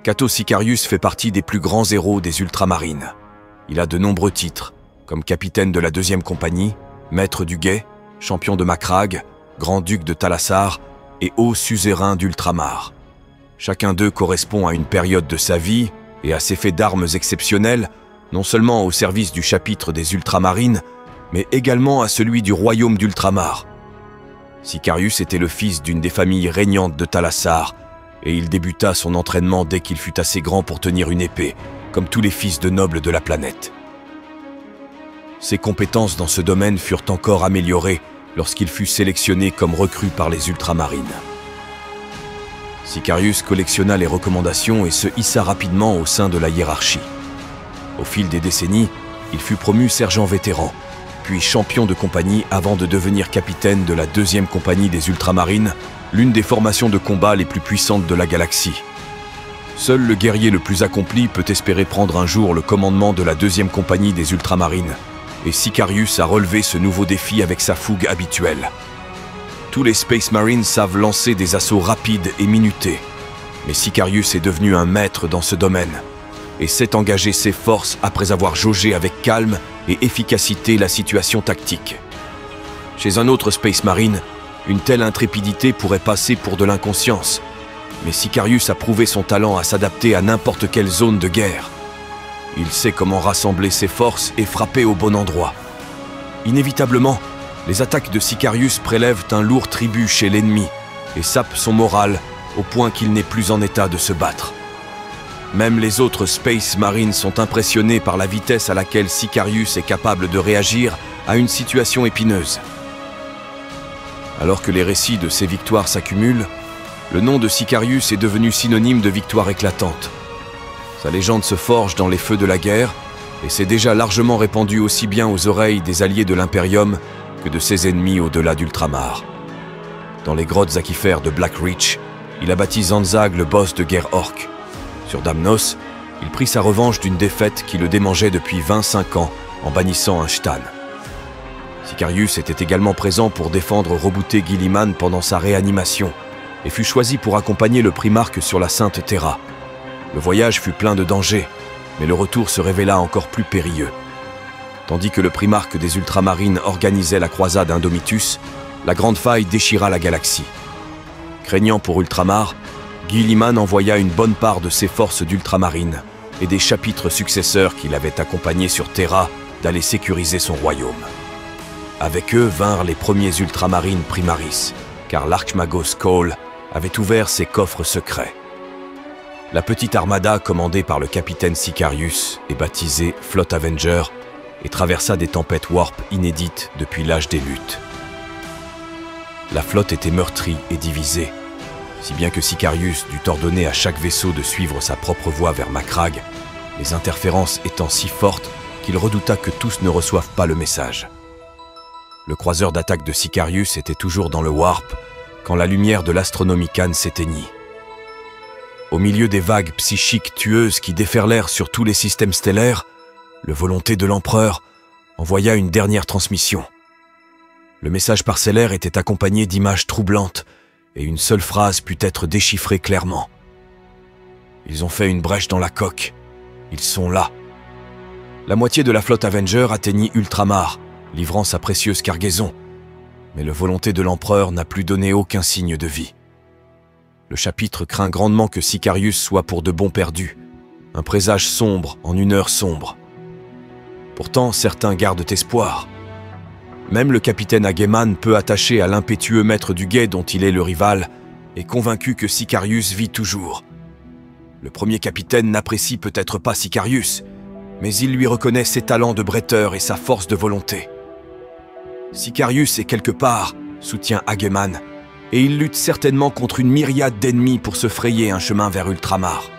Cato Sicarius fait partie des plus grands héros des Ultramarines. Il a de nombreux titres, comme capitaine de la 2e compagnie, maître du guet, champion de Macragge, grand-duc de Talassar et haut suzerain d'Ultramar. Chacun d'eux correspond à une période de sa vie et à ses faits d'armes exceptionnels, non seulement au service du chapitre des Ultramarines, mais également à celui du royaume d'Ultramar. Sicarius était le fils d'une des familles régnantes de Talassar, et il débuta son entraînement dès qu'il fut assez grand pour tenir une épée, comme tous les fils de nobles de la planète. Ses compétences dans ce domaine furent encore améliorées lorsqu'il fut sélectionné comme recrue par les Ultramarines. Sicarius collectionna les recommandations et se hissa rapidement au sein de la hiérarchie. Au fil des décennies, il fut promu sergent vétéran, puis champion de compagnie avant de devenir capitaine de la 2e compagnie des Ultramarines, l'une des formations de combat les plus puissantes de la galaxie. Seul le guerrier le plus accompli peut espérer prendre un jour le commandement de la 2e compagnie des Ultramarines, et Sicarius a relevé ce nouveau défi avec sa fougue habituelle. Tous les Space Marines savent lancer des assauts rapides et minutés, mais Sicarius est devenu un maître dans ce domaine, et sait engager ses forces après avoir jaugé avec calme et efficacité la situation tactique. Chez un autre Space Marine, une telle intrépidité pourrait passer pour de l'inconscience, mais Sicarius a prouvé son talent à s'adapter à n'importe quelle zone de guerre. Il sait comment rassembler ses forces et frapper au bon endroit. Inévitablement, les attaques de Sicarius prélèvent un lourd tribut chez l'ennemi et sapent son moral au point qu'il n'est plus en état de se battre. Même les autres Space Marines sont impressionnés par la vitesse à laquelle Sicarius est capable de réagir à une situation épineuse. Alors que les récits de ses victoires s'accumulent, le nom de Sicarius est devenu synonyme de victoire éclatante. Sa légende se forge dans les feux de la guerre et s'est déjà largement répandue aussi bien aux oreilles des alliés de l'Imperium que de ses ennemis au-delà d'Ultramar. Dans les grottes aquifères de Black Reach, il abattit Zanzag, le boss de guerre orc. Sur Damnos, il prit sa revanche d'une défaite qui le démangeait depuis 25 ans en bannissant un Shtan. Sicarius était également présent pour défendre Roboute Guilliman pendant sa réanimation et fut choisi pour accompagner le primarque sur la Sainte Terra. Le voyage fut plein de dangers, mais le retour se révéla encore plus périlleux. Tandis que le primarque des Ultramarines organisait la croisade Indomitus, la Grande Faille déchira la galaxie. Craignant pour Ultramar, Guilliman envoya une bonne part de ses forces d'Ultramarines et des chapitres successeurs qui l'avaient accompagné sur Terra d'aller sécuriser son royaume. Avec eux vinrent les premiers Ultramarines Primaris, car l'Archmagos Cole avait ouvert ses coffres secrets. La petite armada commandée par le capitaine Sicarius et baptisée Flotte Avenger et traversa des tempêtes warp inédites depuis l'âge des luttes. La flotte était meurtrie et divisée, si bien que Sicarius dut ordonner à chaque vaisseau de suivre sa propre voie vers Macragge, les interférences étant si fortes qu'il redouta que tous ne reçoivent pas le message. Le croiseur d'attaque de Sicarius était toujours dans le warp quand la lumière de l'Astronomicon s'éteignit. Au milieu des vagues psychiques tueuses qui déferlèrent sur tous les systèmes stellaires, le volonté de l'Empereur envoya une dernière transmission. Le message parcellaire était accompagné d'images troublantes et une seule phrase put être déchiffrée clairement. Ils ont fait une brèche dans la coque. Ils sont là. La moitié de la flotte Avenger atteignit Ultramar, livrant sa précieuse cargaison. Mais le volonté de l'Empereur n'a plus donné aucun signe de vie. Le chapitre craint grandement que Sicarius soit pour de bon perdu. Un présage sombre en une heure sombre. Pourtant, certains gardent espoir. Même le capitaine Ageman, peu attaché à l'impétueux maître du guet dont il est le rival, est convaincu que Sicarius vit toujours. Le premier capitaine n'apprécie peut-être pas Sicarius, mais il lui reconnaît ses talents de bretteur et sa force de volonté. Sicarius est quelque part, soutient Ageman, et il lutte certainement contre une myriade d'ennemis pour se frayer un chemin vers Ultramar.